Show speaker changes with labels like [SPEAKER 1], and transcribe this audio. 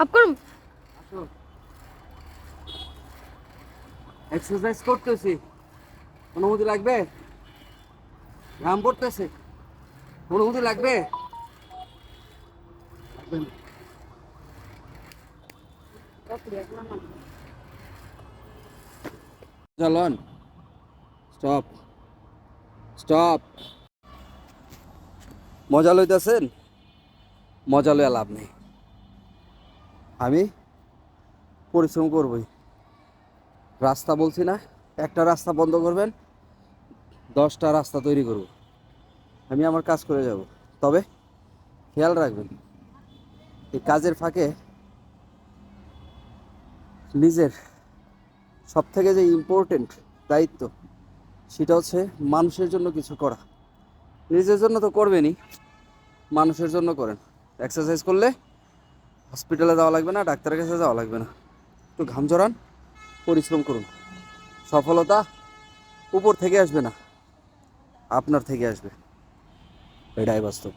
[SPEAKER 1] Up করুন।
[SPEAKER 2] Exercise করতেছি, অনুমতি লাগবে? ঘাম পড়তেছে, অনুমতি লাগবে? চলন, স্টপ স্টপ। মজা লইতেছেন? মজা লইয়া লাভ নেই। আমি পরিশ্রম করবই। রাস্তা বলছি না, একটা রাস্তা বন্ধ করবেন, 10টা রাস্তা তৈরি করব। আমি আমার কাজ করে যাব। তবে খেয়াল রাখবেন, এই কাজের ফাঁকে নিজের সব থেকে যে ইম্পর্টেন্ট দায়িত্ব, সেটা হচ্ছে মানুষের জন্য কিছু করা। নিজের জন্য তো করবেনই, মানুষের জন্য করেন। এক্সারসাইজ করলে হসপিটালে যাওয়া লাগবে না, ডাক্তারের কাছে যাওয়া লাগবে না। একটু ঘাম জড়ান, পরিশ্রম করুন। সফলতা উপর থেকে আসবে না, আপনার থেকে আসবে। এটাই বাস্তব।